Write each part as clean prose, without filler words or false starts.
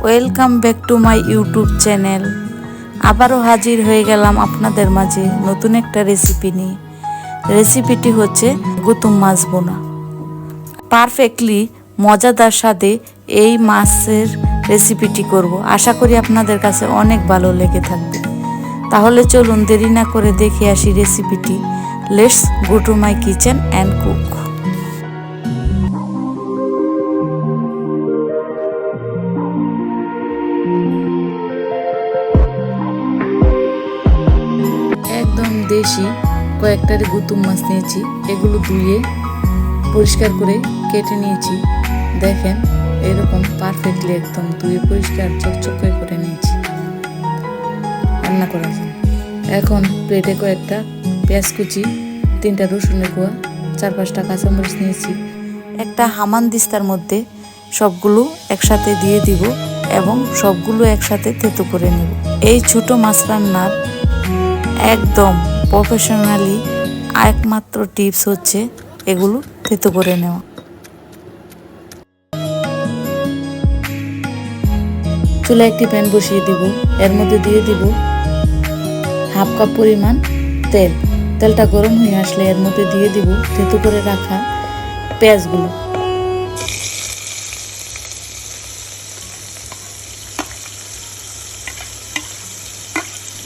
Welcome back to my YouTube channel. আবারও হাজির হয়ে গেলাম আপনাদের মাঝে নতুন একটা রেসিপি নিয়ে। রেসিপিটি হচ্ছে গুতুম মাছ বোনা। পারফেক্টলি মজাদার স্বাদে এই মাছের রেসিপিটি করব। আশা করি আপনাদের কাছে অনেক ভালো লেগে থাকবে। তাহলে চলুন দেরি না করে দেখে আসি রেসিপিটি। Let's go to my kitchen and cook. একদম দেশি কয়েকটা গুতুম মাছ নিয়েছি। এগুলো ধুয়ে পরিষ্কার করে কেটে নিয়েছি। দেখেন এরকম পারফেক্টলি একদম ধুয়ে পরিষ্কার চকচকে করে নিয়েছি রান্না করার জন্য। এখন প্লেটে কয়েকটা পেঁয়াজ কুচি, 3টা রসুনের কোয়া, 4-5টা কাঁচামরিচ নিয়েছি। একটা হামানদিস্তার মধ্যে সবগুলো একসাথে দিয়ে দিব এবং সবগুলো একসাথে থেতো করে নেব। এই ছোট মাছ রান্নার একদম প্রফেশনালি একমাত্র টিপস হচ্ছে এগুলো থেতো করে নেওয়া। চুলায় একটি প্যান বসিয়ে দিব। এর মধ্যে দিয়ে দিব 1/2 কাপ পরিমাণ তেল। তেলটা গরম হয়ে আসলে এর মধ্যে দিয়ে দিব থেতো করে রাখা পেঁয়াজগুলো।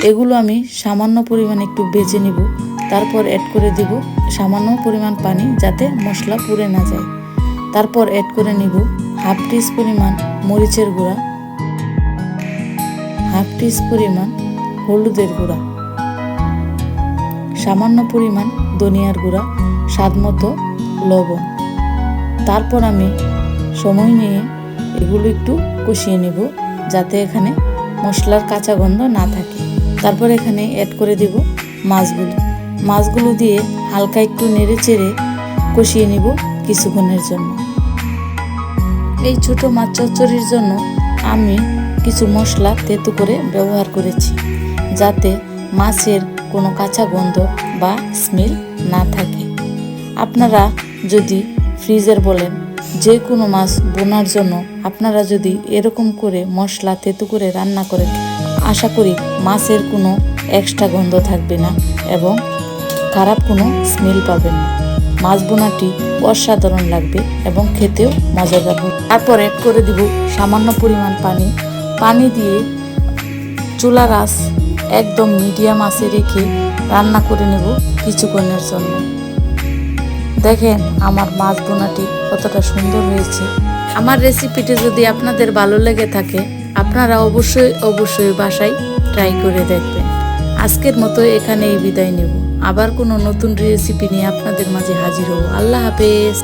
এগুলো আমি সামান্য পরিমাণ একটু ভেজে নিব। তারপর অ্যাড করে দিব সামান্য পরিমাণ পানি, যাতে মশলা পুড়ে না যায়। তারপর অ্যাড করে নিব 1/2 টি পরিমাণ মরিচের গুঁড়া, 1/2 টি পরিমাণ হলুদের গুঁড়া, সামান্য পরিমাণ ধনিয়ার গুঁড়া, স্বাদমতো লবণ। তারপর আমি সময় নিয়ে এগুলো একটু কষিয়ে নেব, যাতে এখানে মশলার কাঁচা গন্ধ না থাকে। তারপর এখানে অ্যাড করে দিব মাছগুলো দিয়ে হালকা একটু নেড়ে চেড়ে কষিয়ে নিব কিছুক্ষণের জন্য। এই ছোট মাছ চচ্চড়ির জন্য আমি কিছু মশলা তেতো করে ব্যবহার করেছি, যাতে মাছের কোনো কাঁচা গন্ধ বা স্মেল না থাকে। আপনারা যদি ফ্রিজের বলেন যে কোনো মাছ বোনার জন্য আপনারা যদি এরকম করে মশলা তেতো করে রান্না করেন, আশা করি মাছের কোনো এক্সট্রা গন্ধ থাকবে না এবং খারাপ কোনো স্মেল পাবেন না। মাছ বোনাটি অসাধারণ লাগবে এবং খেতেও মজাদার হবে। তারপর অ্যাড করে দিব সামান্য পরিমাণ পানি দিয়ে চুলার আঁচ একদম মিডিয়াম আঁচে রেখে রান্না করে নেব কিছুক্ষণের জন্য। দেখেন আমার মাছ বোনাটি কতটা সুন্দর হয়েছে। আমার রেসিপিটি যদি আপনাদের ভালো লেগে থাকে, আপনারা অবশ্যই বাসায় ট্রাই করে দেখবেন। আজকের মতো এখানেই বিদায় নেব। আবার কোনো নতুন রেসিপি নিয়ে আপনাদের মাঝে হাজির হব। আল্লাহ হাফেজ।